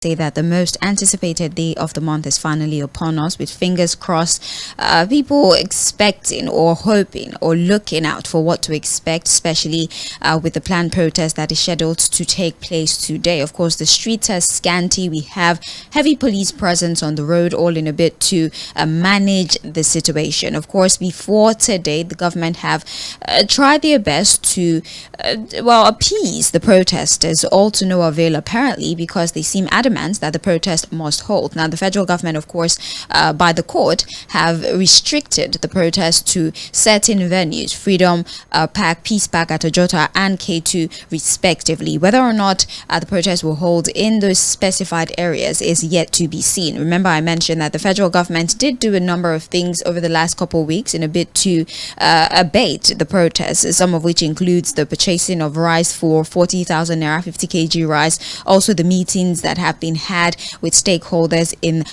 say that the most anticipated day of the month is finally upon us, with fingers crossed, people expecting or hoping or looking out for what to expect, especially with the planned protest that is scheduled to take place today. Of course, the streets are scanty. We have heavy police presence on the road, all in a bit to manage the situation. Of course, before today, the government have tried their best to appease the protesters, all to no avail apparently, because they seem adamant that the protest must hold. Now, the federal government, of course, by the court, have restricted the protest to certain venues, Freedom Park, Peace Park at Ojota and K2 respectively. Whether or not the protest will hold in those specified areas is yet to be seen. Remember, I mentioned that the federal government did do a number of things over the last couple of weeks in a bid to abate the protests, some of which includes the purchasing of rice for 40,000 naira, 50 kg rice, also the meetings that have been had with stakeholders in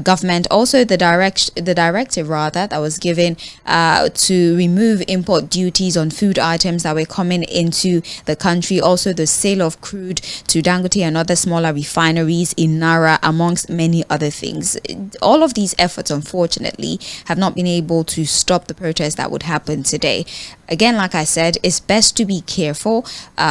government, also the directive that was given to remove import duties on food items that were coming into the country, also the sale of crude to Dangote and other smaller refineries in Nara, amongst many other things. All of these efforts, unfortunately, have not been able to stop the protest that would happen today. Again, like I said, it's best to be careful.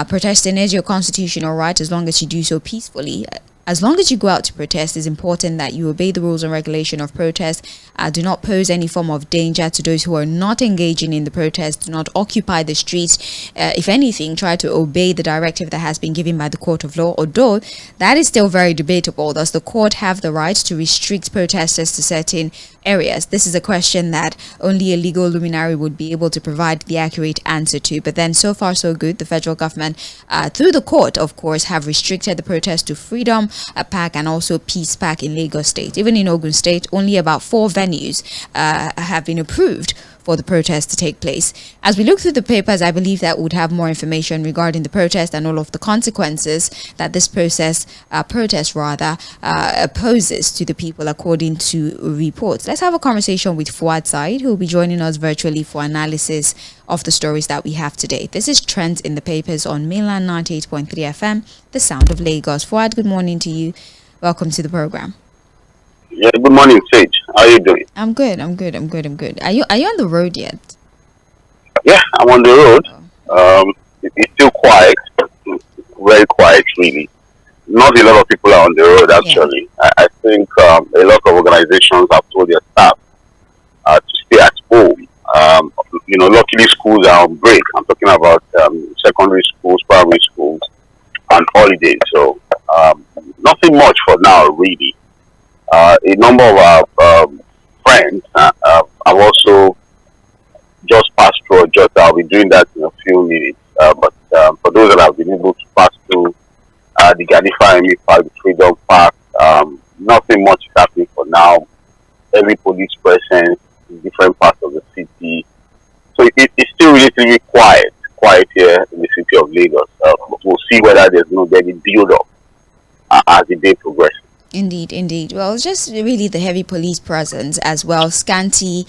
Protesting is your constitutional right as long as you do so peacefully. As long as you go out to protest, it's important that you obey the rules and regulation of protest. Do not pose any form of danger to those who are not engaging in the protest. Do not occupy the streets. If anything, try to obey the directive that has been given by the court of law, although that is still very debatable. Does the court have the right to restrict protesters to certain areas? This is a question that only a legal luminary would be able to provide the accurate answer to. But then, so far so good. The federal government, through the court, of course, have restricted the protest to Freedom Park and also Peace Park in Lagos State. Even in Ogun State, only about 4 venues have been approved for the protest to take place. As we look through the papers, I believe that we'd have more information regarding the protest and all of the consequences that this protest poses to the people, according to reports. Let's have a conversation with Fᴜʟᴜ, who will be joining us virtually for analysis of the stories that we have today. This is Trends in the Papers on mainland 98.3 FM, the sound of Lagos. Fᴜʟᴜ, good morning to you. Welcome to the program. Yeah, good morning, Sage. How are you doing? I'm good. Are you on the road yet? Yeah, I'm on the road. It's still quiet, very quiet, really. Not a lot of people are on the road, actually. Yeah. I think a lot of organizations have told their staff to stay at home. Luckily schools are on break. I'm talking about secondary schools, primary schools, and holidays. So nothing much for now, really. A number of our friends have also just passed through Ojota. I'll be doing that in a few minutes. But for those that have been able to pass through the Ganifa Park, the Freedom Park, nothing much is happening for now. Every police presence in different parts of the city. So it's still relatively quiet here in the city of Lagos. We'll see whether there's no any build-up as the day progresses. Indeed. Well, it's just really the heavy police presence as well. Scanty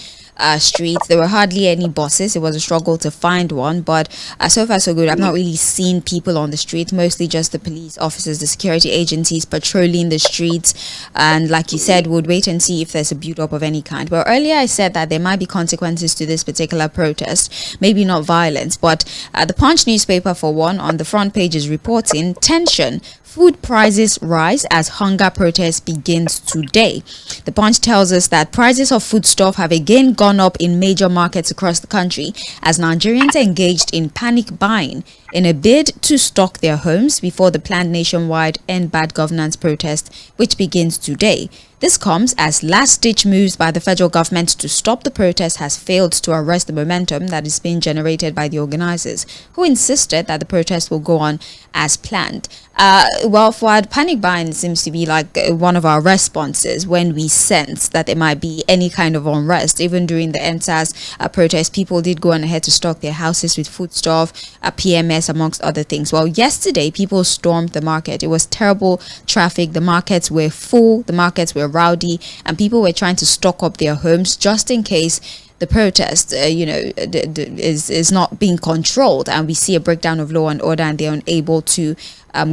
streets. There were hardly any buses. It was a struggle to find one, but so far so good. I've not really seen people on the streets, mostly just the police officers, the security agencies patrolling the streets. And like you said, we'll wait and see if there's a build-up of any kind. Well, earlier I said that there might be consequences to this particular protest, maybe not violence, but the Punch newspaper, for one, on the front page is reporting tension. Food prices rise as hunger protest begins today. The Punch tells us that prices of foodstuff have again gone up in major markets across the country as Nigerians engaged in panic buying in a bid to stock their homes before the planned nationwide End Bad Governance protest, which begins today. This comes as last-ditch moves by the federal government to stop the protest has failed to arrest the momentum that is being generated by the organizers, who insisted that the protest will go on as planned. Fᴜʟᴜ, panic buying seems to be like one of our responses when we sense that there might be any kind of unrest. Even during the EndSARS protest, people did go on ahead to stock their houses with foodstuff, PMS, amongst other things. Well, yesterday, people stormed the market. It was terrible traffic. The markets were full. The markets were rowdy, and people were trying to stock up their homes just in case the protest, is not being controlled, and we see a breakdown of law and order, and they're unable to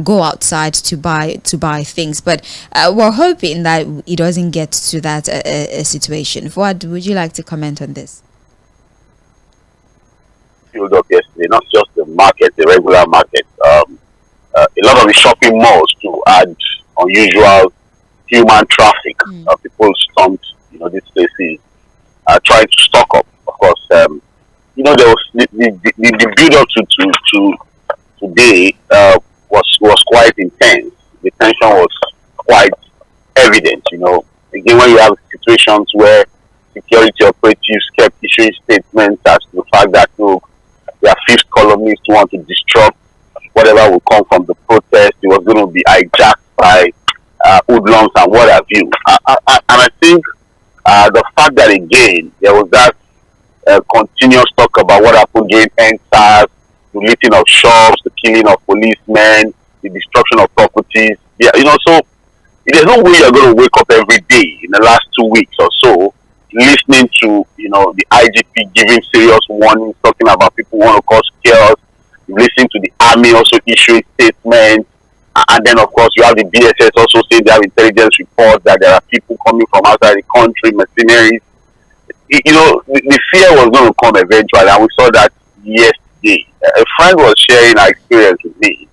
go outside to buy things. But we're hoping that it doesn't get to that situation. What would you like to comment on this? Filled up yesterday, not just the market, the regular market. A lot of the shopping malls to add unusual human traffic. People stormed, these places, trying to stock up. Of course, there was the build up to today was quite intense. The tension was quite evident. Again, when you have situations where security operatives kept issuing statements as to the fact that their fifth columnists want to disrupt whatever will come from the protest. It was going to be hijacked by hoodlums and what have you. And I think the fact that, again, there was that continuous talk about what happened during NSAS, the looting of shops, the killing of policemen, the destruction of properties. Yeah, so there's no way you're going to wake up every day in the last 2 weeks or so listening to, the IGP giving serious warnings, talking about people who want to cause chaos. You listen to the army also issuing statements. And then, of course, you have the BSS also saying they have intelligence reports that there are people coming from outside the country, mercenaries. The fear was going to come eventually, and we saw that yesterday. A friend was sharing her experience with me.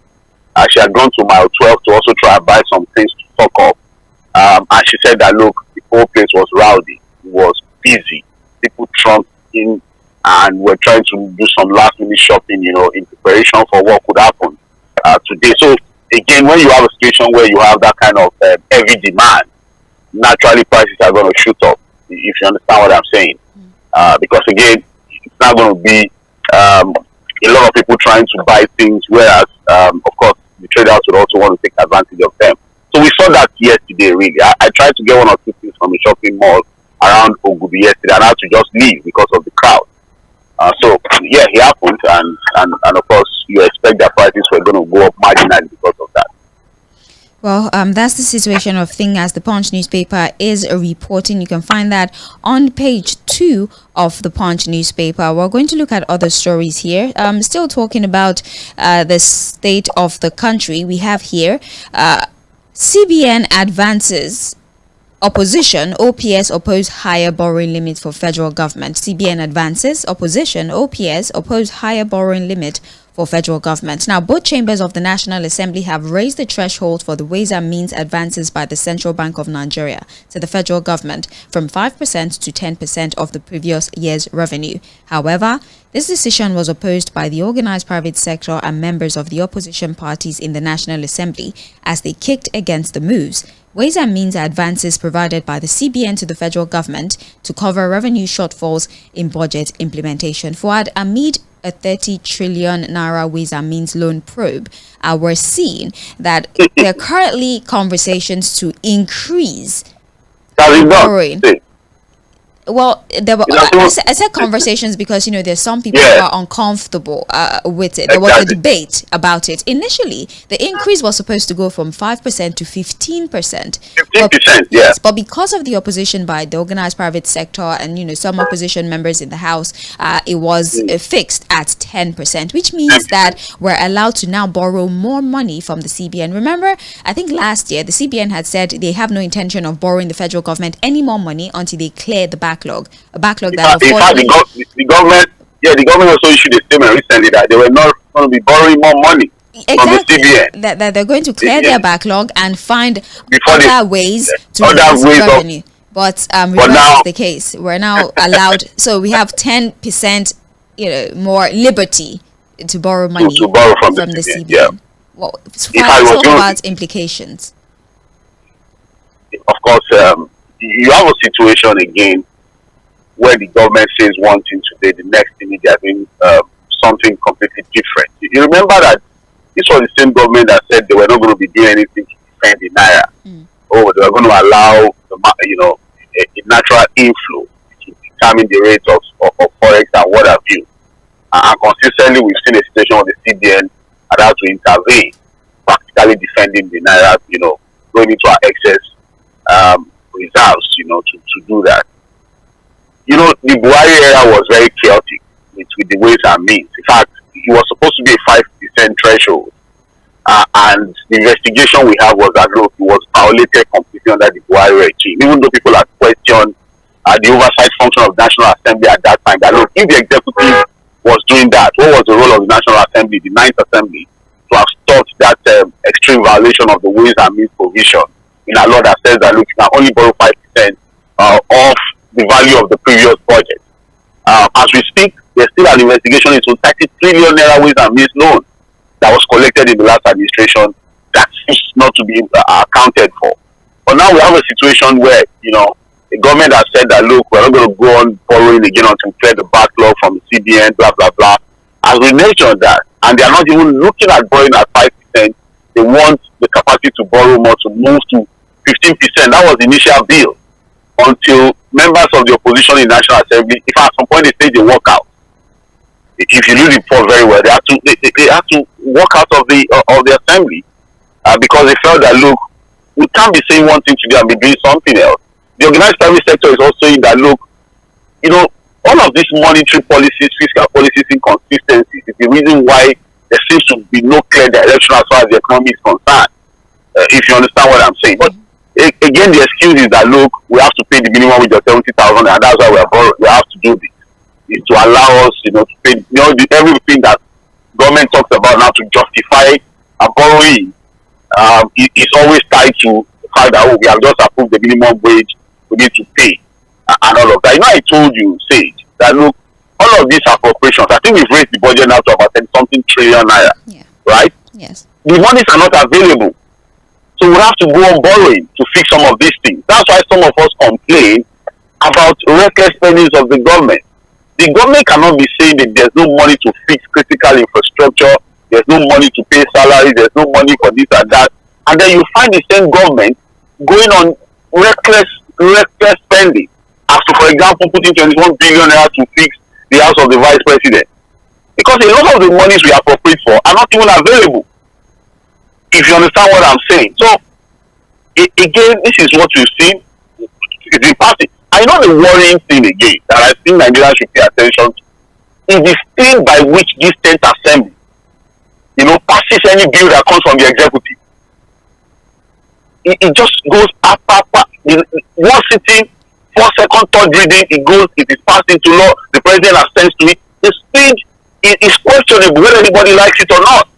She had gone to mile 12 to also try and buy some things to stock up. And she said that, look, the whole place was rowdy. It was busy. People trumped in and were trying to do some last-minute shopping, in preparation for what could happen today. So, again, when you have a situation where you have that kind of heavy demand, naturally prices are going to shoot up, if you understand what I'm saying. Because, again, it's not going to be a lot of people trying to buy things, whereas, of course, the traders would also want to take advantage of them. So we saw that yesterday, really. I tried to get one or two things from a shopping mall around Ogubi yesterday, and I had to just leave because of the crowd. So, yeah, it happened, and of course, you expect that prices were going to go up marginally because of that. Well, that's the situation of things as the Punch newspaper is reporting. You can find that on page 2 of the Punch newspaper. We're going to look at other stories here. Still talking about the state of the country. We have here CBN advances. Opposition, OPS oppose higher borrowing limit for federal government. CBN advances. Opposition, OPS oppose higher borrowing limit for federal government. Now, both chambers of the National Assembly have raised the threshold for the Ways and Means advances by the Central Bank of Nigeria to the federal government from 5% to 10% of the previous year's revenue. However, this decision was opposed by the organized private sector and members of the opposition parties in the National Assembly as they kicked against the moves. Ways and Means advances provided by the CBN to the federal government to cover revenue shortfalls in budget implementation. Amid a 30 trillion naira Ways and Means loan probe, we're seeing that there are currently conversations to increase borrowing. Well, there were, I said conversations because, there's some people who are uncomfortable with it. There was a debate about it. Initially, the increase was supposed to go from 5% to 15%. 15%, yes. But because of the opposition by the organized private sector and, some opposition members in the House, it was fixed at 10%, which means that we're allowed to now borrow more money from the CBN. Remember, I think last year, the CBN had said they have no intention of borrowing the federal government any more money until they clear the backlog that in fact, the government also issued a statement recently that they were not going to be borrowing more money from the CBN. That they're going to clear their backlog and find other ways to raise revenue. But now is the case. We're now allowed, so we have 10% more liberty to borrow money to borrow from the CBN. Yeah. Well, talk about implications. Of course, you have a situation again where the government says one thing today, the next thing they are doing something completely different. You remember that this was the same government that said they were not going to be doing anything to defend the naira. Or they were going to allow a natural inflow to determine the rate of forex and what have you. And consistently, we've seen a situation where the CBN had had to intervene, practically defending the naira, going into our excess reserves, to do that. You know, the Buhari era was very chaotic with the ways and means. In fact, it was supposed to be a 5% threshold. And the investigation we have was that, look, it was violated completely under the Buhari regime. Even though people had questioned the oversight function of the National Assembly at that time, that, look, if the executive was doing that, what was the role of the National Assembly, the Ninth Assembly, to have stopped that extreme violation of the ways and means provision in a law that says that, look, you can only borrow 5% of the value of the previous budget. As we speak, there's still an investigation into 30 trillion naira ways and means loan that was collected in the last administration that seems not to be accounted for. But now we have a situation where, you know, the government has said that, look, we're not going to go on borrowing again until we clear the backlog from the CBN, blah, blah, blah. As we mentioned that, and they are not even looking at borrowing at 5%, they want the capacity to borrow more to move to 15%. That was the initial bill, until members of the opposition in the National Assembly, if at some point they say they walk out, if you read the report very well, they have to walk out of the assembly because they felt that, look, we can't be saying one thing today and be doing something else. The organized private sector is also saying that, look, you know, all of these monetary policies, fiscal policies inconsistencies is the reason why there seems to be no clear direction as far as the economy is concerned, if you understand what I'm saying. But again, the excuse is that, look, we have to pay the minimum wage of 70,000 and that's why we have to do this. Is to allow us, you know, to pay, you know, everything that government talks about now to justify borrowing is always tied to the fact that, oh, we have just approved the minimum wage, we need to pay, and all of that. You know, I told you, Sage, that, look, all of these appropriations, I think we've raised the budget now to about 10-something trillion naira, right? Yes. The monies are not available. So we have to go on borrowing to fix some of these things. That's why some of us complain about reckless spending of the government. The government cannot be saying that there's no money to fix critical infrastructure, there's no money to pay salaries, there's no money for this and that. And then you find the same government going on reckless spending. As to, for example, putting 21 billion naira to fix the house of the vice president. Because a lot of the monies we appropriate for are not even available. If you understand what I'm saying. So, again, this is what we've seen. It's in passing. I know the worrying thing again that I think Nigeria should pay attention to is the thing by which this 10th assembly, you know, passes any bill that comes from the executive. It just goes up. One sitting, 4 second, third reading, it is passed into law, the president assents to it. The speed is questionable whether anybody likes it or not.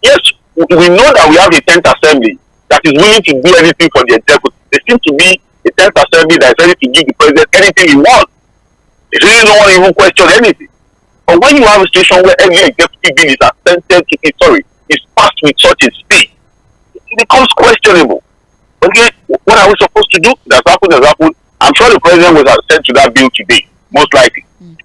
Yes, we know that we have a 10th assembly that is willing to do anything for the executive. There seems to be a 10th assembly that is ready to give the president anything he wants. It really no one even question anything. But when you have a situation where every executive bill is assented to, is passed with such a speed, it becomes questionable. Okay, what are we supposed to do? That's happened. I'm sure the president will assent to that bill today, most likely, and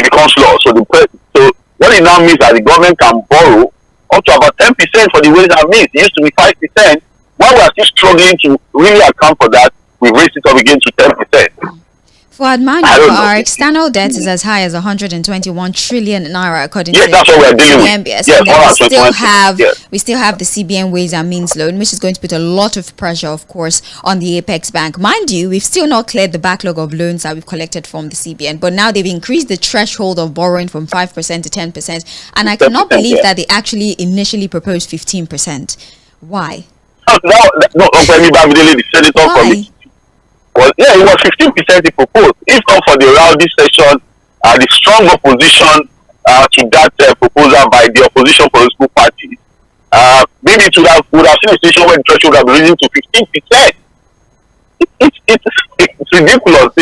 it becomes law. So what it now means that the government can borrow up to about 10% for the ways and means. It used to be 5%. While we are still struggling to really account for that, we raised it up again to 10%. For our external debt is as high as 121 trillion naira, according to that's what we're dealing with. Yes, and we still have the CBN Ways and Means loan, which is going to put a lot of pressure, of course, on the Apex Bank. Mind you, we've still not cleared the backlog of loans that we've collected from the CBN, but now they've increased the threshold of borrowing from 5% to 10%, and I cannot believe that they actually initially proposed 15%. Why? No, the senator from it. Well, yeah, it was 15% he proposed. If not for the rowdy session, the strong opposition to that proposal by the opposition political parties, maybe it would have seen a situation where the threshold would have risen to 15%. It's ridiculous.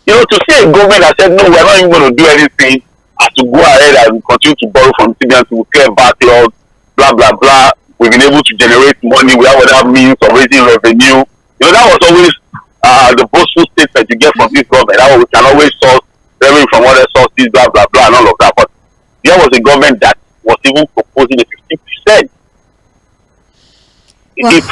You know, to see a government that said, no, we're not even going to do anything, has to go ahead and continue to borrow from CBN to clear backlog, blah, blah, blah. We've been able to generate money. We have other means of raising revenue. You know, that was always the boastful statement you get from this government. That we can always source revenue from other sources, blah, blah, blah, and all of that. But there was a government that was even proposing a 50%. It's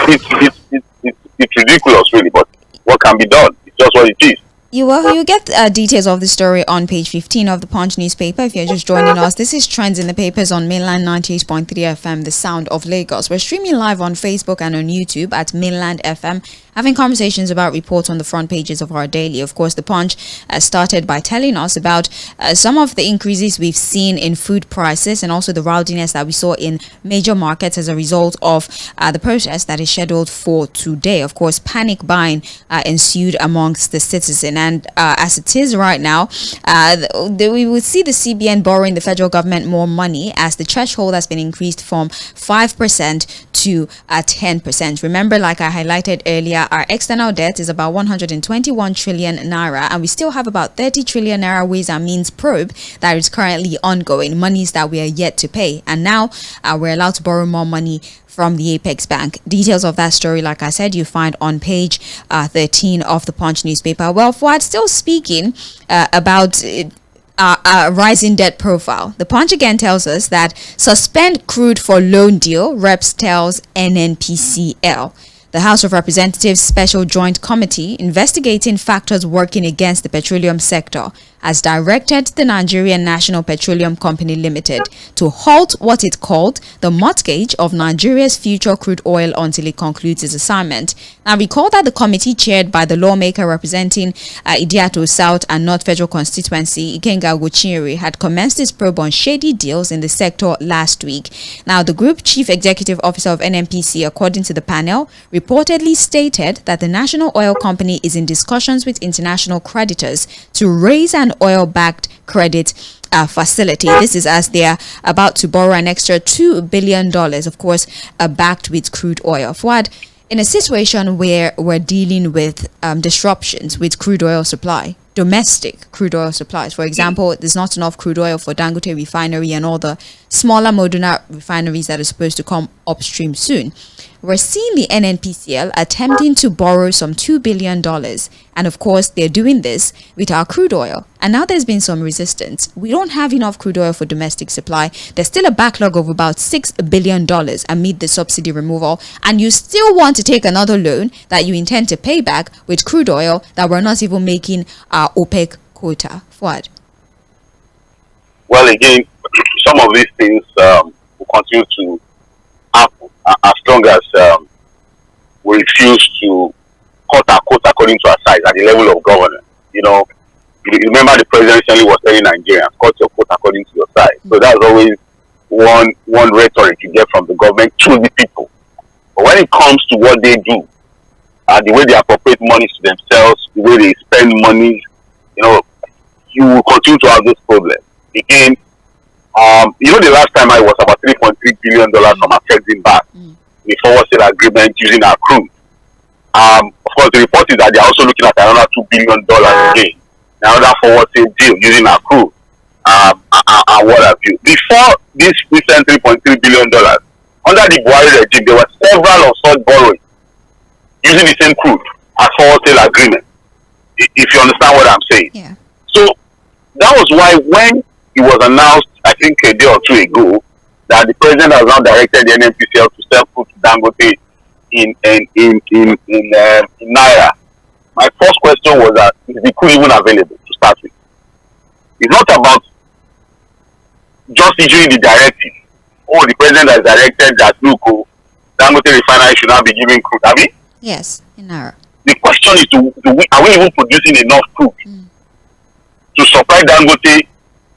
ridiculous, really, but what can be done? It's just what it is. You get details of the story on page 15 of the Punch newspaper. If you're just joining us, this is Trends in the Papers on Mainland 98.3 FM, the sound of Lagos. We're streaming live on Facebook and on YouTube at Mainland FM, having conversations about reports on the front pages of our daily. Of course, the Punch started by telling us about some of the increases we've seen in food prices and also the rowdiness that we saw in major markets as a result of the protest that is scheduled for today. Of course, panic buying ensued amongst the citizen. And as it is right now, we will see the CBN borrowing the federal government more money as the threshold has been increased from 5% to 10%. Remember, like I highlighted earlier, our external debt is about 121 trillion naira, and we still have about 30 trillion naira Ways and Means probe that is currently ongoing, monies that we are yet to pay. And now we're allowed to borrow more money from the Apex Bank. Details of that story, like I said, you find on page 13 of the Punch newspaper. Well, Fuad, still speaking about rising debt profile. The Punch again tells us that suspend crude for loan deal, Reps tells NNPCL. The House of Representatives Special Joint Committee investigating factors working against the petroleum sector has directed the Nigerian National Petroleum Company Limited to halt what it called the mortgage of Nigeria's future crude oil until it concludes its assignment. Now, recall that the committee, chaired by the lawmaker representing Idiato South and North Federal Constituency, Ikenga Gochiere, had commenced its probe on shady deals in the sector last week. Now, the Group Chief Executive Officer of NNPC, according to the panel, reportedly stated that the National Oil Company is in discussions with international creditors to raise an oil-backed credit facility. This is as they are about to borrow an extra $2 billion, of course, backed with crude oil. Fuad, in a situation where we're dealing with disruptions with crude oil supply, domestic crude oil supplies, for example, there's not enough crude oil for Dangote refinery and all the smaller modular refineries that are supposed to come upstream soon. We're seeing the NNPCL attempting to borrow some $2 billion. And of course, they're doing this with our crude oil. And now there's been some resistance. We don't have enough crude oil for domestic supply. There's still a backlog of about $6 billion amid the subsidy removal. And you still want to take another loan that you intend to pay back with crude oil that we're not even making our OPEC quota. Fuad. Well, again, some of these things will continue to happen as long as we refuse to cut our quote according to our size at the level of governance. You know, you remember the president recently was telling Nigerians, cut your quote according to your size. So that's always one rhetoric you get from the government to the people. But when it comes to what they do, the way they appropriate money to themselves, the way they spend money, you know, you will continue to have those problems. Again, you know, the last time I was about $3.3 billion from our Fed back, the forward sale agreement using our crude. Of course, the report is that they are also looking at another $2 billion again, another forward sale deal using our crude, and what have you. Before this recent $3.3 billion, under the Buhari regime, there were several of such borrowing using the same crude as forward sale agreement, if you understand what I'm saying. Yeah. So that was why when it was announced, I think a day or two ago, that the president has now directed the NNPCL to sell crude to Dangote in Naira. My first question was that is the crude even available to start with? It's not about just issuing the directive. Oh, the president has directed that look, Dangote refinery should not be giving crude. Have we? Yes, in Naira. The question is, are we even producing enough crude to supply Dangote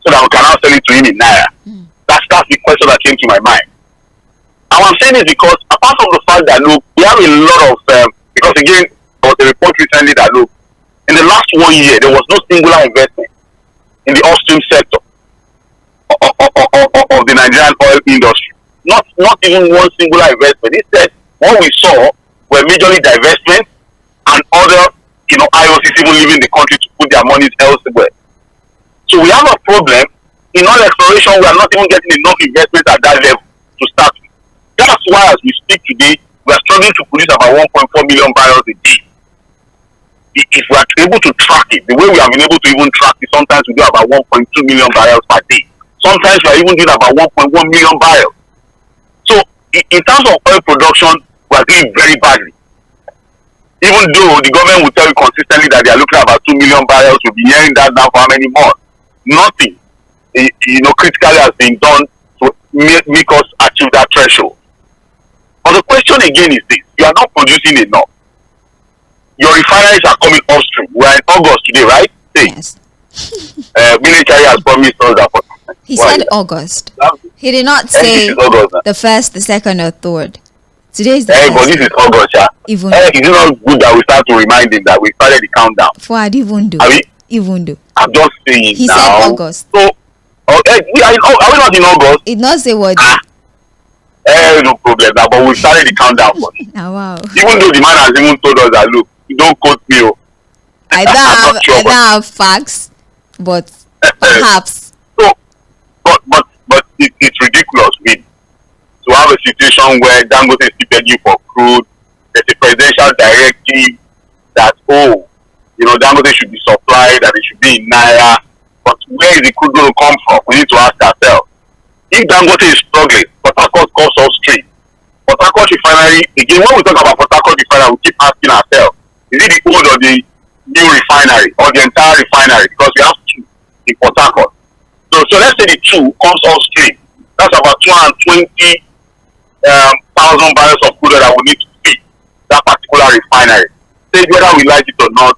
so that we can now sell it to him in Naira? That's the question that came to my mind. And I'm saying this because apart from the fact that look, we have a lot of because again there was a report recently that look, in the last 1 year there was no singular investment in the upstream sector of the Nigerian oil industry. Not even one singular investment. Instead, what we saw were majorly divestments and other, you know, IOCs even leaving the country to put their monies elsewhere. So we have a problem. In oil exploration, we are not even getting enough investment at that level to start with. That's why, as we speak today, we are struggling to produce about 1.4 million barrels a day. If we are able to track it, the way we have been able to even track it, sometimes we do about 1.2 million barrels per day. Sometimes we are even doing about 1.1 million barrels. So, in terms of oil production, we are doing very badly. Even though the government will tell you consistently that they are looking at about 2 million barrels, we'll be hearing that now for how many months? Nothing, critically has been done to make us achieve that threshold. But the question again is this: you are not producing enough. Your refineries are coming upstream. We are in August today, right? Yes. Military has promised us that. He said August. He did not say the first, the second, or third. Today is the first. But this is August, yeah. Even is it not good that we start to remind him that we started the countdown? Fuad, even do. Even do. I'm just saying. He now. said August. So, are we not in August? It not say what. No problem. But we started the countdown for it. Oh, wow. Even though the man has even told us that, look, you don't quote me. I don't have facts, but perhaps. So, but it's ridiculous, really, to have a situation where Dangote is still begging for crude. There's a presidential directive that, Dangote should be supplied, that it should be in Naira. But where is the crude going to come from? We need to ask ourselves. If Dangote is struggling, Port Harcourt comes upstream. Port Harcourt refinery, again, when we talk about Port Harcourt refinery, we keep asking ourselves, is it the old or the new refinery, or the entire refinery? Because we have two in Port Harcourt. So let's say the two comes upstream. That's about 220,000 barrels of crude that we need to feed that particular refinery. Say whether we like it or not,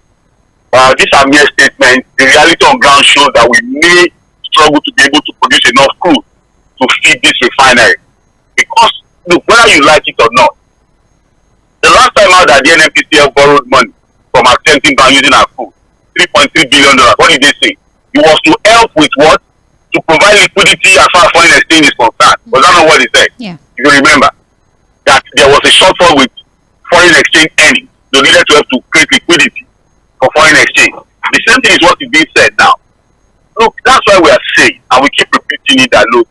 these are mere statements. The reality on ground shows that we may struggle to be able to produce enough crude to feed this refinery. Because, look, whether you like it or not, the last time out that the NNPCL borrowed money from attempting by using our crude, $3.3 billion, what did they say? It was to help with what? To provide liquidity as far as foreign exchange is concerned. Was that not what they said? Yeah. If you remember, that there was a shortfall with foreign exchange earnings. They needed to have to create liquidity for foreign exchange. The same thing is what is being said now. Look, that's why we are saying, and we keep repeating it, that look,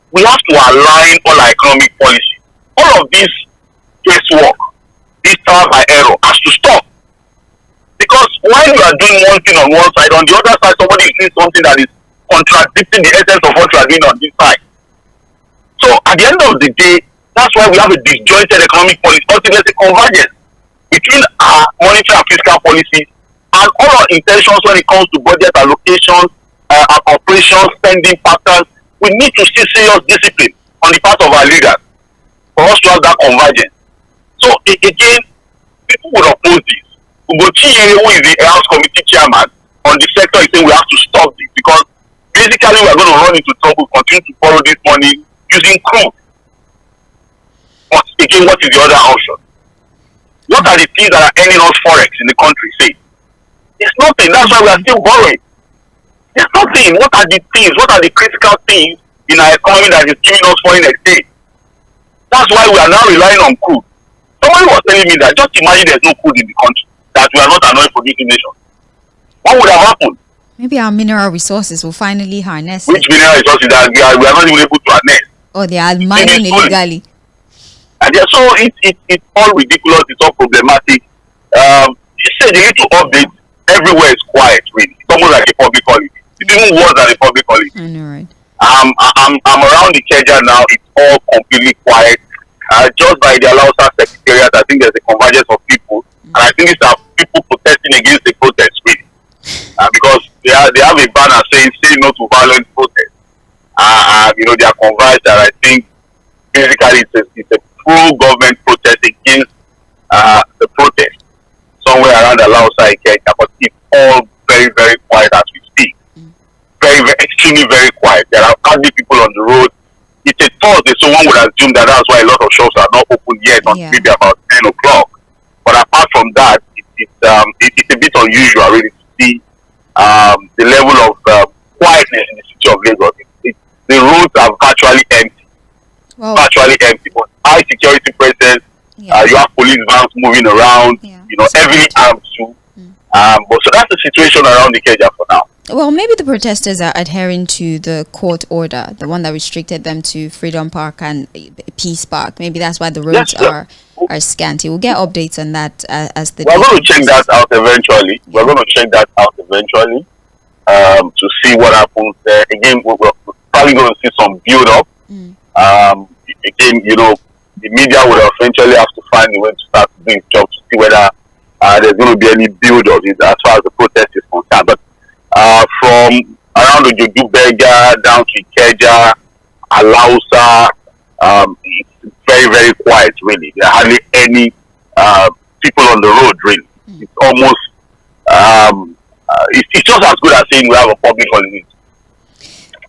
we have to align all our economic policy. All of this guesswork, this trial by error, has to stop. Because while you are doing one thing on one side, on the other side, somebody is doing something that is contradicting the essence of what you are doing on this side. So at the end of the day, that's why we have a disjointed economic policy. Ultimately, there's a convergence between our monetary and fiscal policies and all our intentions when it comes to budget allocations, our operations, spending patterns. We need to see serious discipline on the part of our leaders for us to have that convergence. So again, people would oppose this. 𝐻𝐶, who is the House Committee Chairman on the sector, is saying we have to stop this because basically we are going to run into trouble, continue to borrow this money using crude. But again, what is the other option? What are the things that are earning us forex in the country? Say, it's nothing. That's why we are still borrowing. There's nothing. What are the things? What are the critical things in our economy that is giving us foreign exchange? That's why we are now relying on crude. Somebody was telling me that just imagine there's no crude in the country, that we are not an oil producing nation. What would have happened? Maybe our mineral resources will finally harness. Which mineral resources that we are not even able to harness? Oh, they are mining illegally. And so it's all ridiculous. It's all problematic. You said you need to update. Everywhere is quiet, really. It's almost like a public holiday. It's even worse than a public holiday. I know, right? I'm around the Ikeja now. It's all completely quiet. Just by the Alausa Secretariat, I think there's a convergence of people, and I think these are people protesting against the protest, really, because they have a banner saying "Say no to violent protest." They are converged, and I think basically it's a pro-government protest against the protest somewhere around the Alausa Ikeja, but it's all very, very quiet as we speak. Very, very, extremely very quiet. There are hardly people on the road. It's a Thursday, so one would assume that that's why a lot of shops are not open yet until maybe about 10 o'clock. But apart from that, it's a bit unusual really to see the level of quietness in the city of Lagos. The roads are virtually empty. Wow. Virtually empty. But high security presence, you have police vans moving around, heavily armed too. But so that's the situation around the Ikeja for now. Well, maybe the protesters are adhering to the court order, the one that restricted them to Freedom Park and Peace Park. Maybe that's why the roads are scanty. We'll get updates on that as the. We're going to check that out eventually. We're going to check that out eventually to see what happens there. Again, we're probably going to see some build up. Again, the media will eventually have to find a way to start doing its job to see whether there's going to be any build-up as far as the protest is concerned. But from around the Jodu down to Ikeja, Alausa, it's very, very quiet, really. There are hardly any people on the road, really. It's almost, it's just as good as saying we have a public holiday.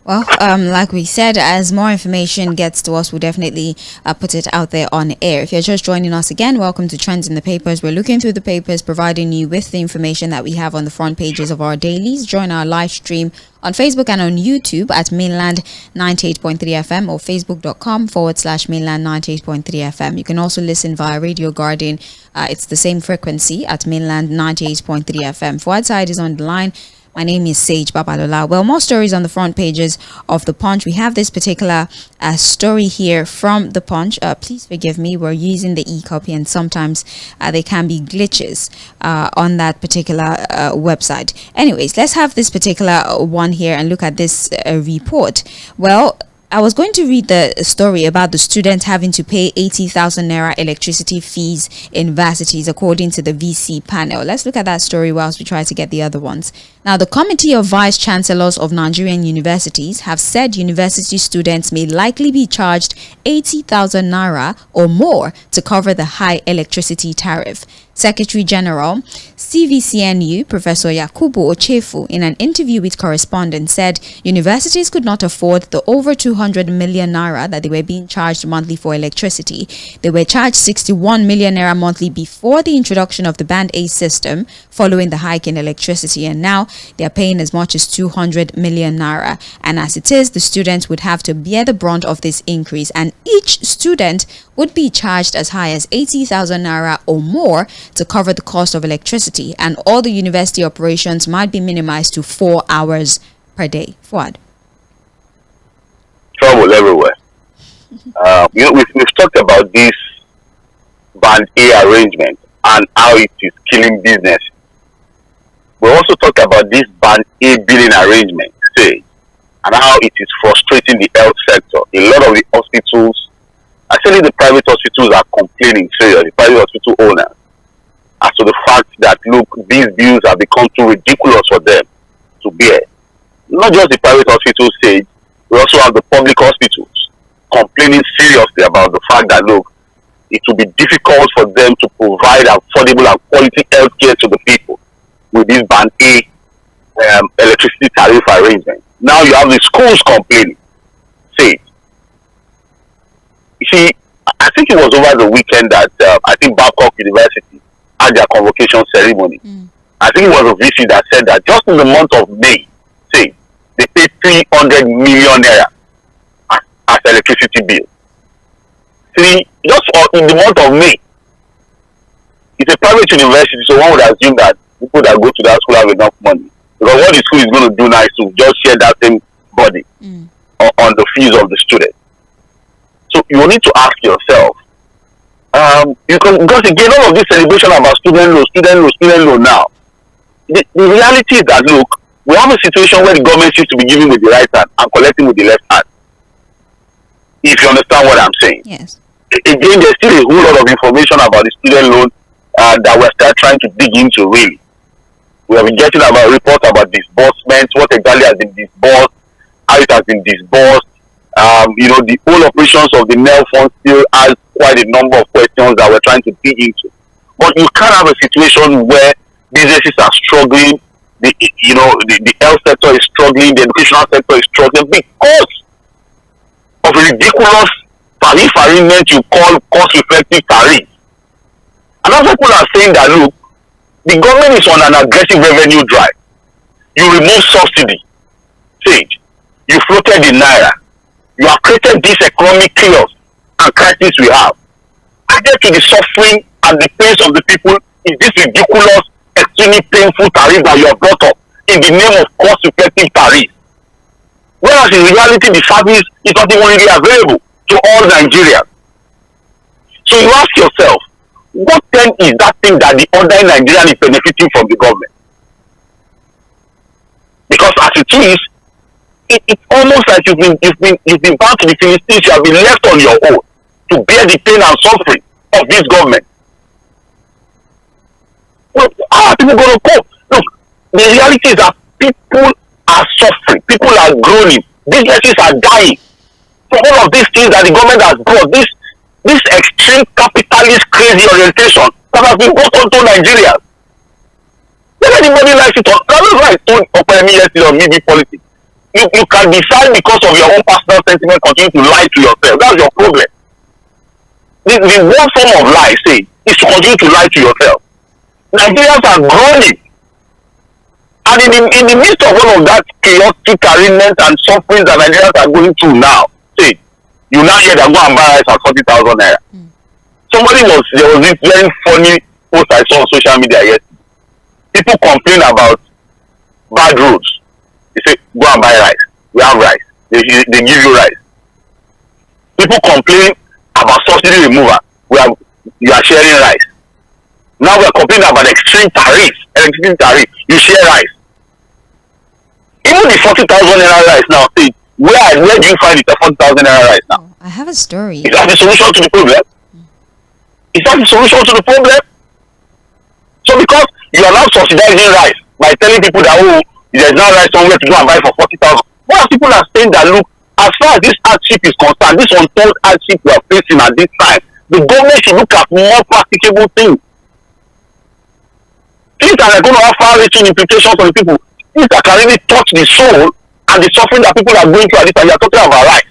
Well, like we said, as more information gets to us, we'll definitely put it out there on air. If you're just joining us again, welcome to Trends in the Papers. We're looking through the papers, providing you with the information that we have on the front pages of our dailies. Join our live stream on Facebook and on YouTube at Mainland 98.3 FM or facebook.com/Mainland 98.3 FM. You can also listen via Radio Garden. It's the same frequency at Mainland 98.3 FM. Fᴜʟʟᴏ is on the line. My name is Sage Babalola. Well, more stories on the front pages of The Punch. We have this particular story here from The Punch. Please forgive me. We're using the e-copy and sometimes there can be glitches on that particular website. Anyways, let's have this particular one here and look at this report. Well, I was going to read the story about the students having to pay 80,000 naira electricity fees in varsities, according to the VC panel. Let's look at that story whilst we try to get the other ones. Now, the Committee of Vice Chancellors of Nigerian Universities have said university students may likely be charged 80,000 naira or more to cover the high electricity tariff. Secretary General CVCNU Professor Yakubu Ochefu, in an interview with correspondents, said universities could not afford the over 200 million naira that they were being charged monthly for electricity. They were charged 61 million naira monthly before the introduction of the Band A system following the hike in electricity, and now they are paying as much as 200 million naira. And as it is, the students would have to bear the brunt of this increase, and each student would be charged as high as 80,000 naira or more to cover the cost of electricity, and all the university operations might be minimized to 4 hours per day. Fouad. Trouble everywhere. We've talked about this Band A arrangement and how it is killing business. We also talked about this Band A billing arrangement, say, and how it is frustrating the health sector. A lot of the hospitals, actually the private hospitals, are complaining, the private hospital owners, as to the fact that, look, these bills have become too ridiculous for them to bear. Not just the private hospitals, say, we also have the public hospitals complaining seriously about the fact that, look, it will be difficult for them to provide affordable and quality health care to the people with this Band A electricity tariff arrangement. Now you have the schools complaining. Say, you see, I think it was over the weekend that I think Babcock University had their convocation ceremony. I think it was a VC that said that just in the month of May, say, they paid 300 million naira as electricity bill. Just in the month of May. It's a private university, so one would assume that people that go to that school have enough money. Because what the school is going to do now is to just share that same body on the fees of the student. So you need to ask yourself, because again, all of this celebration about student loan now, the reality is that, look, we have a situation where the government seems to be giving with the right hand and collecting with the left hand. If you understand what I'm saying. Yes. Again, there's still a whole lot of information about the student loan that we're still trying to dig into, really. We have been getting about reports about disbursements, what exactly has been disbursed, how it has been disbursed. The whole operations of the NEL fund still has quite a number of questions that we're trying to dig into. But you can't have a situation where businesses are struggling, the health sector is struggling, the educational sector is struggling because of a ridiculous tariff arrangement you call cost-effective tariff. And other people are saying that, look, the government is on an aggressive revenue drive. You remove subsidy, Sage. You floated the naira. You have created this economic chaos and crisis we have. Added to the suffering and the pains of the people is this ridiculous, extremely painful tariff that you have brought up in the name of cost-effective tariff. Whereas in reality, the service is not even really available to all Nigerians. So you ask yourself, what then is that thing that the ordinary Nigerian is benefiting from the government? Because as it is, it's almost like you've been bound to the Philistines. You have been left on your own to bear the pain and suffering of this government. people going to cope? Look, the reality is that people are suffering. People are groaning. Businesses are dying. From all of these things that the government has brought, this extreme capitalist crazy orientation that has been brought onto Nigeria. Whether anybody likes it or not, that's why I told Opeyemi yesterday on maybe politics. You can decide because of your own personal sentiment, continue to lie to yourself. That's your problem. The one form of lie, say, is to continue to lie to yourself. Nigerians are groaning. And in the midst of all of that chaotic arrangement and suffering that Nigerians are going through now, say, you now hear that go and buy rice at 40,000 naira. There was this very funny post I saw on social media yesterday. People complain about bad roads. They say, go and buy rice. We have rice. They give you rice. People complain about subsidy removal. You are sharing rice. Now we are complaining about extreme tariffs. Electricity tariff. You share rice. Even the 40,000 naira rice now, say, where do you find it at 40,000 naira rice now? I have a story. Is that the solution to the problem? Is that the solution to the problem? So because you are now subsidizing rice by telling people that, oh, there's no rice somewhere to go and buy for 40,000. What people are saying that, look, as far as this hardship is concerned, this untold hardship we are facing at this time, the government should look at more practicable things. Things that are going to have far-reaching implications on the people. Things that can really touch the soul and the suffering that people are going through at this time. We are talking about rice.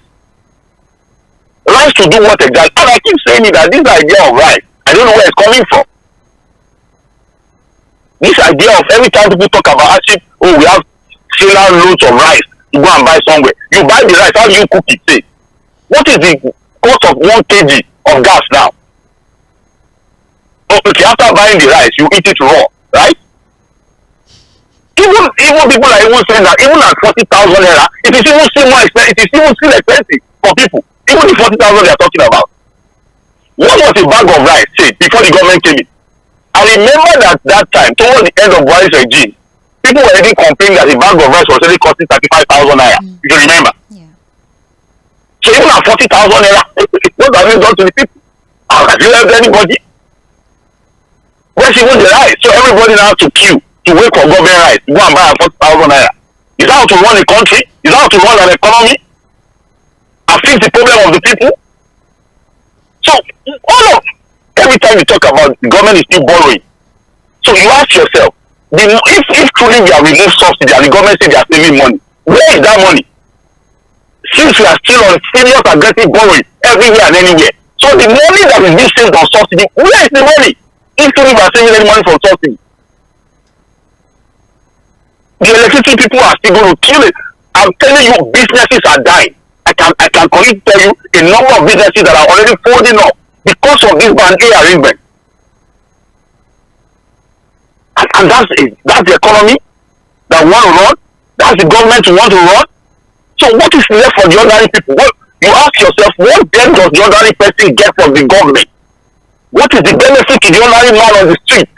Rice to do what exactly? And I keep saying it that this idea of rice, I don't know where it's coming from. This idea of every time people talk about hardship, oh, we have sailor loads of rice to go and buy somewhere. You buy the rice, how do you cook it? Say, what is the cost of 1 kg of gas now? Oh, okay, after buying the rice, you eat it raw, right? Even people are even saying that even at 40,000 naira, it is even still more expensive. It is even still expensive for people. Even the 40,000 they are talking about. What was a bag of rice, say, before the government came in? I remember that time, towards the end of Buhari's regime, people were already complaining that a bag of rice was already costing 35,000 naira. If you remember. Yeah. So even at 40,000 naira, what have you done to the people? Have you helped anybody? Where's even the rice? So everybody now to queue to wait for government rice to go and buy at 40,000 naira. Is that how to run a country? Is that how to run an economy? And fix the problem of the people? So every time you talk about the government is still borrowing. So you ask yourself, if truly we have removed subsidy and the government say they are saving money, where is that money? Since we are still on serious aggressive borrowing everywhere and anywhere. So the money that is being saved on subsidy, where is the money? If truly we are saving any money from subsidy. The electricity people are still going to kill it. I'm telling you, businesses are dying. I can tell you a number of businesses that are already folding up because of this band A arrangement. And that's the economy that we want to run. That's the government we want to run. So what is left for the ordinary people? What, you ask yourself, what then does the ordinary person get from the government? What is the benefit to the ordinary man on the street?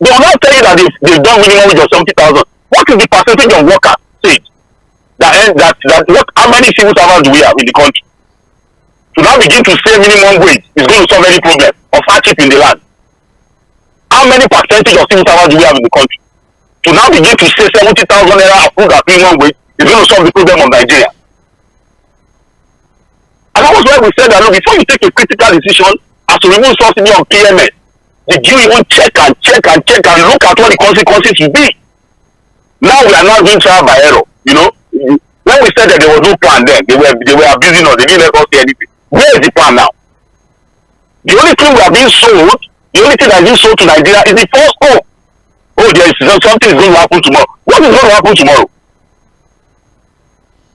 They will not tell you that they've done minimum wage of 70,000. What is the percentage of workers? Say how many civil servants do we have in the country? To now begin to say minimum wage is going to solve any problem of hardship in the land. How many percentage of civil servants do we have in the country? To now begin to say 70,000 naira approved at minimum wage is going to solve the problem of Nigeria. And that was why we said that, look, before you take a critical decision as to remove subsidy on PMS, did you even check and look at what the consequences will be? Now we are not doing trial by error. You know, when we said that there was no plan then, they were abusing us, they didn't let us see anything. Where is the plan now? The only thing we are being sold, the only thing that is being sold to Nigeria is the first hope. Oh, something is going to happen tomorrow. What is going to happen tomorrow?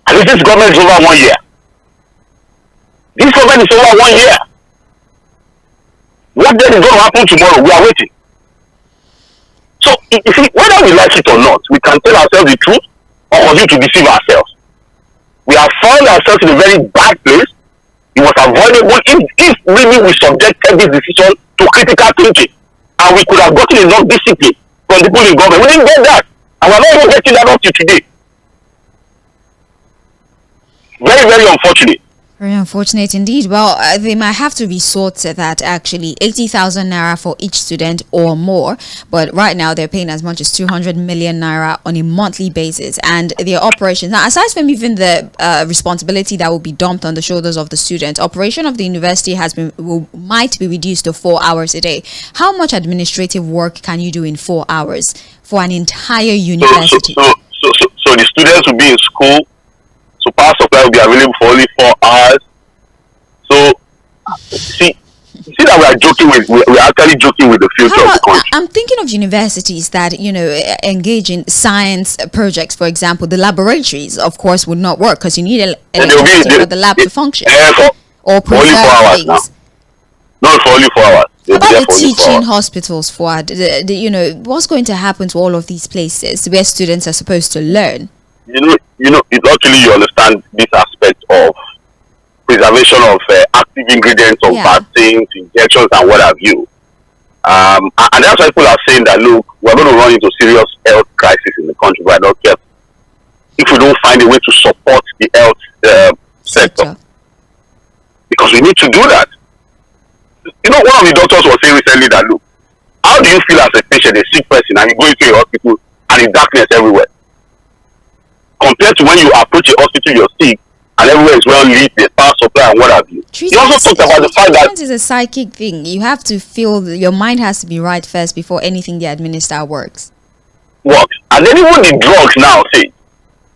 And this government is over 1 year. This government is over 1 year. What then is going to happen tomorrow? We are waiting. So, you see, whether we like it or not, we can tell ourselves the truth or continue to deceive ourselves. We have found ourselves in a very bad place. It was avoidable if really we subjected this decision to critical thinking. And we could have gotten enough discipline from the people in government. We didn't get that. And we're not even getting that up to today. Very, very unfortunate. Very unfortunate indeed. Well, they might have to resort to that actually. 80,000 naira for each student or more. But right now they're paying as much as 200 million naira on a monthly basis. And their operations, now aside from even the responsibility that will be dumped on the shoulders of the students, operation of the university might be reduced to 4 hours a day. How much administrative work can you do in 4 hours for an entire university? So the students will be in school. So power supply will be available for only 4 hours. So see that we are joking with, we are actually joking with the future of the country. I'm thinking of universities that, you know, engage in science projects, for example. The laboratories, of course, would not work because you need electricity for the lab to function. Or for only 4 hours now. No, for only 4 hours. How about the teaching hospitals, Fuad? You know, what's going to happen to all of these places where students are supposed to learn? Luckily you understand this aspect of preservation of active ingredients of vaccines, injections, and what have you. And that's why people are saying that, look, we're going to run into serious health crisis in the country by not careful if we don't find a way to support the health sector. Because we need to do that. You know, one of the doctors was saying recently that, look, how do you feel as a patient, a sick person, and you go into a hospital and there's darkness everywhere? Compared to when you approach a hospital, you're sick, and everywhere is well lit, there's power supply and what have you. He also talked about the fact that treatment is a psychic thing. You have to feel, your mind has to be right first before anything they administer works. And then even the drugs now say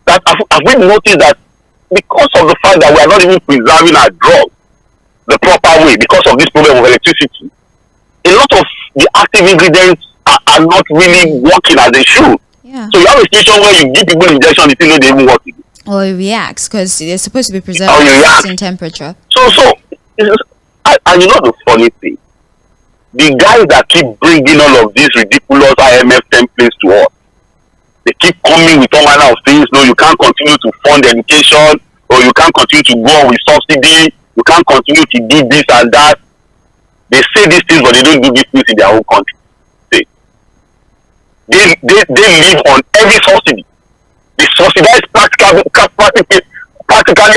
that have we noticed that because of the fact that we are not even preserving our drugs the proper way because of this problem of electricity, a lot of the active ingredients are not really working as they should. Yeah. So you have a situation where you give people injection, you think they even work. Or it reacts because they're supposed to be preserved at a certain temperature. And you know the funny thing, the guys that keep bringing all of these ridiculous IMF templates to us, they keep coming with all manner of things. No, you can't continue to fund education, or you can't continue to go on with subsidy. You can't continue to do this and that. They say these things, but they don't do these things in their own country. They live on every subsidy. They subsidize practically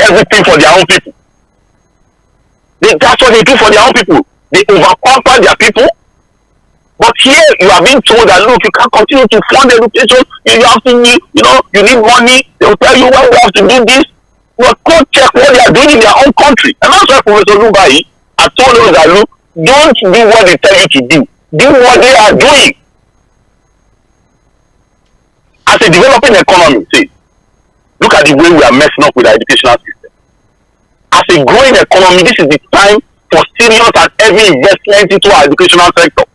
everything for their own people. That's what they do for their own people. They overpamper their people. But here you are being told that, look, you can't continue to fund education. You have to, you need money. They will tell you when you have to do this. But go check what they are doing in their own country. And that's why Professor Lubai has told us that, look, don't do what they tell you to do. Do what they are doing. As a developing economy, see, look at the way we are messing up with our educational system. As a growing economy, this is the time for serious and heavy investment into our educational sector.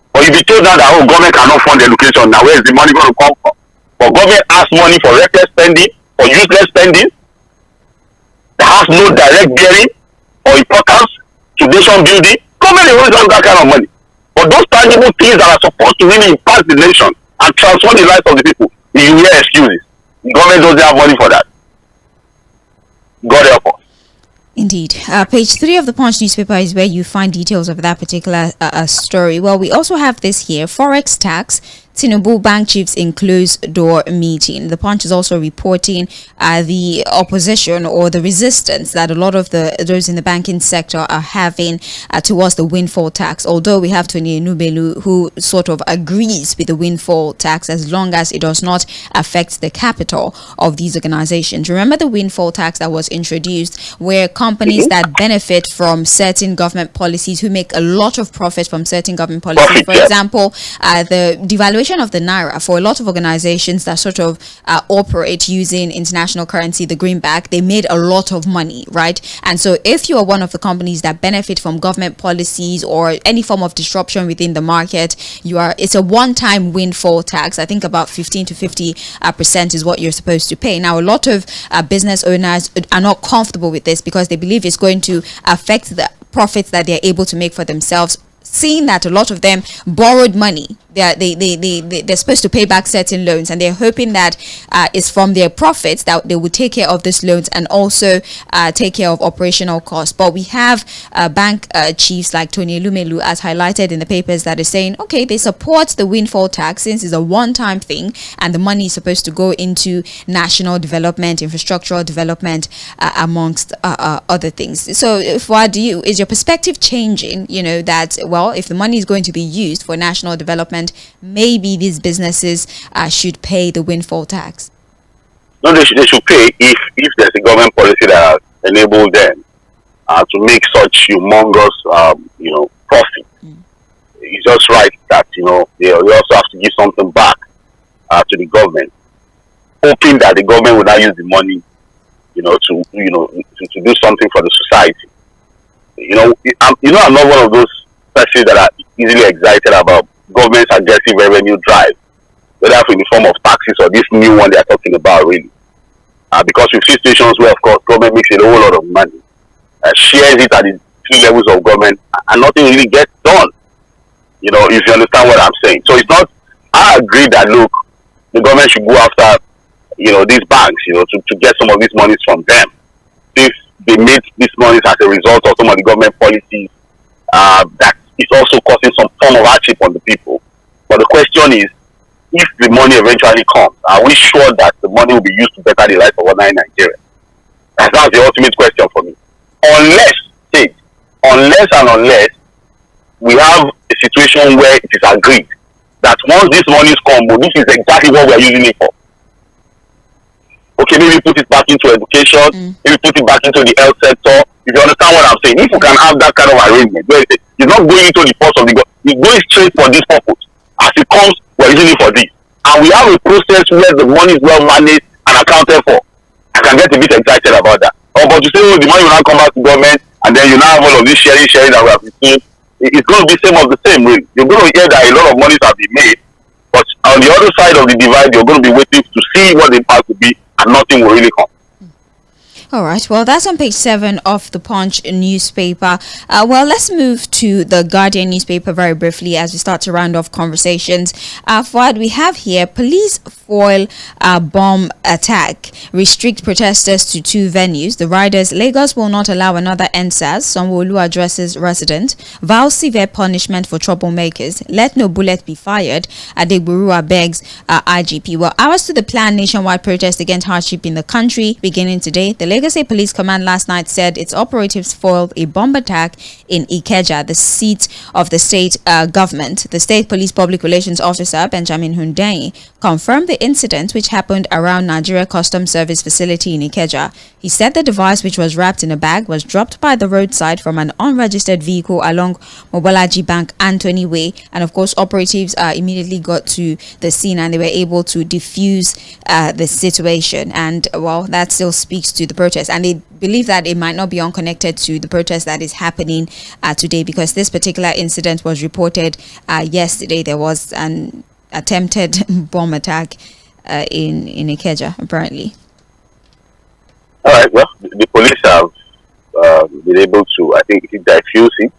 But you be told now that, government cannot fund education. Now, where is the money going to come from? But government has money for reckless spending, for useless spending, that has no direct bearing or importance to nation building. Government always has that kind of money. But those tangible things that are supposed to really impact the nation and transform the lives of the people, you hear excuses. The government doesn't have money for that. God help us. Indeed. Page 3 of the Punch newspaper is where you find details of that particular story. Well, we also have this here. Forex tax. Tinubu bank chiefs in closed door meeting. The Punch is also reporting the opposition or the resistance that a lot of those in the banking sector are having towards the windfall tax. Although we have Tᴏᴜ who sort of agrees with the windfall tax as long as it does not affect the capital of these organizations. Remember the windfall tax that was introduced where companies that benefit from certain government policies, who make a lot of profit from certain government policies, for example, the devaluation of the naira, for a lot of organizations that sort of operate using international currency, the greenback, they made a lot of money, right? And so if you are one of the companies that benefit from government policies or any form of disruption within the market, it's a one-time windfall tax. I think about 15 to 50% is what you're supposed to pay. Now, a lot of business owners are not comfortable with this because they believe it's going to affect the profits that they're able to make for themselves, seeing that a lot of them borrowed money they're supposed to pay back certain loans, and they're hoping that it's from their profits that they will take care of these loans and also take care of operational costs. But we have bank chiefs like Tony Elumelu, as highlighted in the papers, that is saying, okay, they support the windfall tax since it's a one-time thing and the money is supposed to go into national development, infrastructural development, amongst other things. So, is your perspective changing? You know that, well, if the money is going to be used for national development, maybe these businesses should pay the windfall tax? No, they should pay if there's a government policy that enables them to make such humongous, profit. It's just right that, they also have to give something back to the government, hoping that the government will not use the money, to do something for the society. I'm not one of those persons that are easily excited about government's aggressive revenue drive, whether in the form of taxes or this new one they are talking about, really. Because we see situations where, of course, government makes a whole lot of money, shares it at the three levels of government, and nothing really gets done. If you understand what I'm saying. So it's not, I agree that, look, the government should go after, these banks, to get some of these monies from them. If they made these monies as a result of some of the government policies, that is also causing some form of hardship on the people. But the question is, if the money eventually comes, are we sure that the money will be used to better the life of ordinary Nigerians? That's the ultimate question for me. Unless we have a situation where it is agreed that once these monies come, this is exactly what we are using it for. Okay, maybe put it back into education, maybe put it back into the health sector. If you understand what I'm saying, if you can have that kind of arrangement, where it's not going into the purse of the government, it's going straight for this purpose. As it comes, we're using it for this. And we have a process where the money is well managed and accounted for. I can get a bit excited about that. But to say, the money will not come back to government, and then you now have all of this sharing that we have been seeing, it's going to be same of the same, really. You're going to hear that a lot of monies have been made, but on the other side of the divide, you're going to be waiting to see what the impact will be, and nothing will really come. All right. Well, that's on page 7 of the Punch newspaper. Let's move to the Guardian newspaper very briefly as we start to round off conversations. Fuad, we have here police foil bomb attack, restrict protesters to 2 venues. The riders, Lagos will not allow another NSAS. Sanwo-Olu addresses resident. Vows severe punishment for troublemakers. Let no bullet be fired. Adegburua begs IGP. Well, hours to the planned nationwide protest against hardship in the country beginning today. The Lagos State Police Command last night said its operatives foiled a bomb attack in Ikeja, the seat of the state government. The State Police Public Relations Officer, Benjamin Hundeyi, confirmed the incident, which happened around Nigeria Customs Service facility in Ikeja. He said the device, which was wrapped in a bag, was dropped by the roadside from an unregistered vehicle along Mobolaji Bank Anthony Way, and of course operatives immediately got to the scene and they were able to defuse the situation. And well, that still speaks to the protest, and they believe that it might not be unconnected to the protest that is happening today, because this particular incident was reported yesterday. There was an attempted bomb attack in Ikeja, apparently. All right. Well, the police have been able to, I think, diffuse it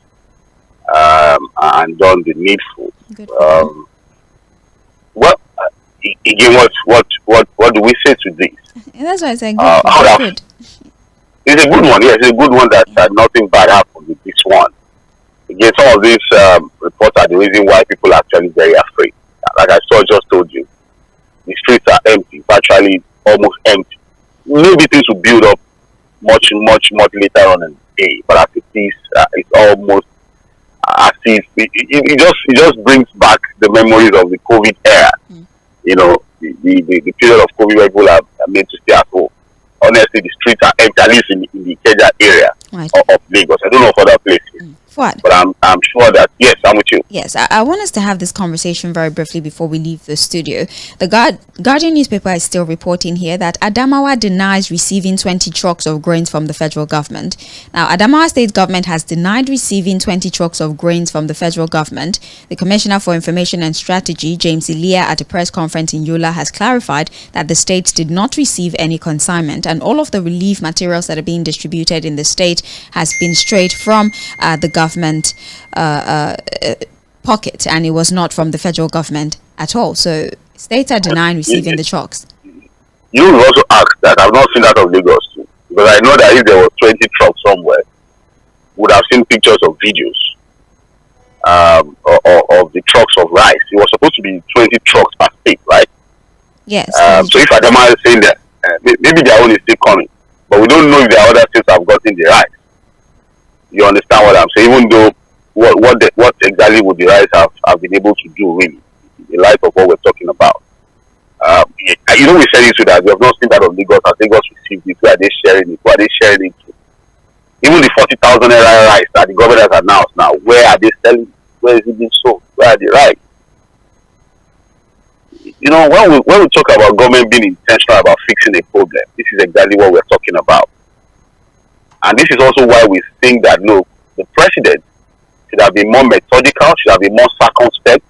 and done the needful. Again, what do we say to this? And that's why I said good. It's a good one. Yes, it's a good one that nothing bad happened with this one. Again, some of these reports are the reason why people are actually very afraid. Like I just told you, the streets are empty, virtually almost empty. Maybe things will build up much later on in the day, but as it is, it's almost as if it just brings back the memories of the COVID era. The period of COVID where people are made to stay at home. Honestly, the streets are empty, at least in the Ikeja area of Lagos. I don't know of other places. What? But I'm sure that, yes, I'm with you. Yes, I want us to have this conversation very briefly before we leave the studio. The Guardian newspaper is still reporting here that Adamawa denies receiving 20 trucks of grains from the federal government. Now, Adamawa state government has denied receiving 20 trucks of grains from the federal government. The Commissioner for Information and Strategy, James Ilia, at a press conference in Yola, has clarified that the state did not receive any consignment, and all of the relief materials that are being distributed in the state has been straight from the government pocket, and it was not from the federal government at all. So states are denying receiving the trucks. You will also ask that. I've not seen that of Lagos too, because I know that if there was 20 trucks somewhere, would have seen pictures of videos of the trucks of rice. It was supposed to be 20 trucks per state, right? Yes. So if Adama is saying that, maybe their own is still coming, but we don't know if the other states have gotten the rice. You understand what I'm saying? Even though what exactly would the rice have been able to do, really, in light of what we're talking about? You know, we said it to that. We have not seen that of Lagos. As Lagos received it, where are they sharing it? Where are they sharing it to? Even the 40,000 naira rice that the government has announced now, where are they selling? Where is it being sold? Where are the rice? You know, when we talk about government being intentional about fixing a problem, this is exactly what we're talking about. And this is also why we think that, look, the president should have been more methodical, should have been more circumspect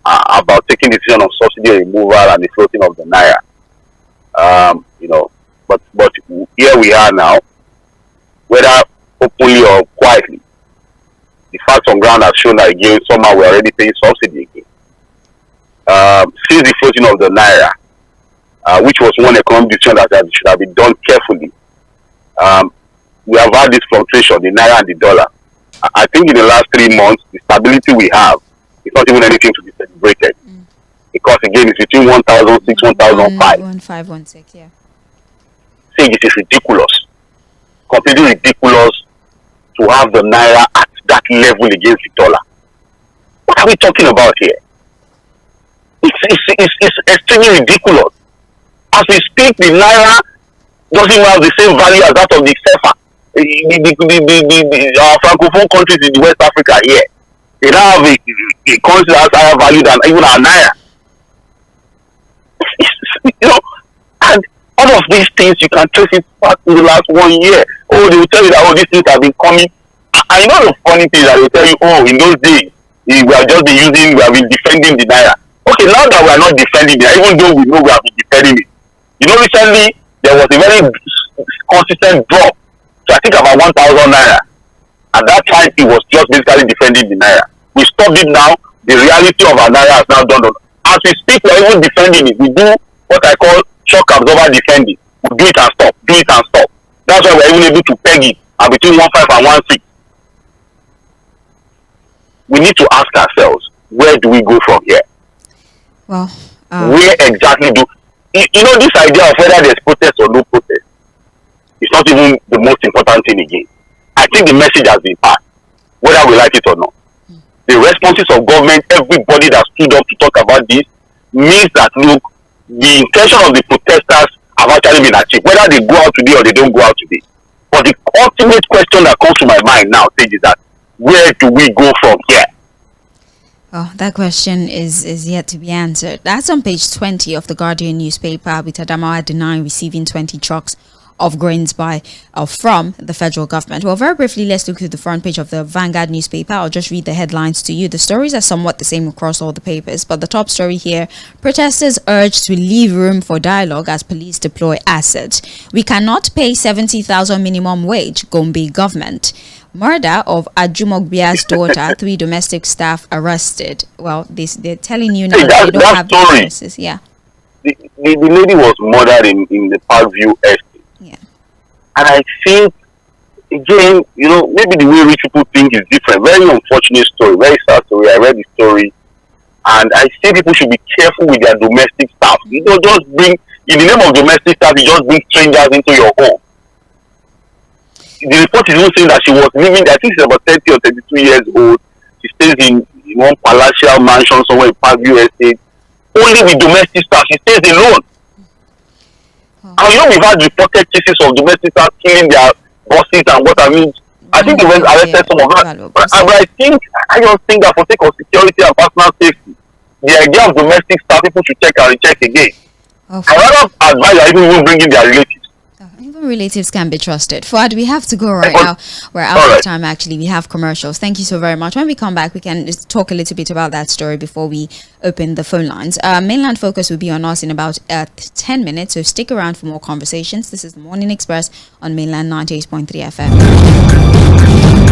about taking decision on subsidy removal and the floating of the naira. You know, but here we are now, whether openly or quietly. The facts on ground have shown that again, somehow we're already paying subsidy again. Since the floating of the naira, which was one economic decision that should have been done carefully, we have had this fluctuation, the naira and the dollar. I think in the last 3 months, the stability we have is not even anything to be celebrated. Because again, it's between 1,006, 1,005. 1516, yeah. Saying it is ridiculous. Completely ridiculous to have the naira at that level against the dollar. What are we talking about here? It's extremely ridiculous. As we speak, the naira doesn't even have the same value as that of the CFA. Our francophone countries in West Africa here, they now have a currency that has higher value than even our naira. You know, and all of these things you can trace it back to the last 1 year. Oh, they will tell you that these things have been coming. I know the funny thing that they tell you, in those days we have been defending the naira. Okay, now that we are not defending it, even though we know we have been defending it. You know, recently there was a very consistent drop to I think about 1,000 naira. At that time, it was just basically defending the naira. We stopped it now. The reality of our naira has now dawned on. As we speak, we are even defending it. We do what I call shock absorber defending. We do it and stop. Do it and stop. That's why we are even able to peg it between 1.5 and 1.6. We need to ask ourselves, where do we go from here? Well, where exactly you know, this idea of whether there's protest or no protest, it's not even the most important thing again. I think the message has been passed, whether we like it or not. The responses of government, everybody that stood up to talk about this, means that, look, the intention of the protesters have actually been achieved, whether they go out today or they don't go out today. But the ultimate question that comes to my mind now is that, where do we go from here? Oh, that question is yet to be answered. That's on page 20 of the Guardian newspaper, with Adamawa denying receiving 20 trucks of grains from the federal government. Well, very briefly, let's look at the front page of the Vanguard newspaper. I'll just read the headlines to you. The stories are somewhat the same across all the papers, but the top story here: protesters urged to leave room for dialogue as police deploy assets. We cannot pay 70,000 minimum wage, Gombe government. Murder of Ajumogbia's daughter, 3 domestic staff arrested. Well, they're telling you now that they don't have the resources. Yeah. The lady was murdered in the Parkview estate. Yeah. And I think, again, you know, maybe the way rich people think is different. Very unfortunate story, very sad story. I read the story, and I think people should be careful with their domestic staff. You don't just bring, in the name of domestic staff, you just bring strangers into your home. The report is even saying that she was living, I think she's about 30 or 32 years old. She stays in one palatial mansion somewhere in Parkview estate, only with domestic staff. She stays alone. And you know, we've had reported cases of domestic staff killing their bosses and what I mean. I think they went arrested some of them. But I just think that for sake of security and personal safety, the idea of domestic staff, people should check and recheck again. I rather advise that even bringing their relatives. Even relatives can be trusted. Fuad, we have to go right now. We're out of time, actually. We have commercials. Thank you so very much. When we come back, we can just talk a little bit about that story before we open the phone lines. Mainland Focus will be on us in about 10 minutes, so stick around for more conversations. This is the Morning Express on Mainland 98.3 FM.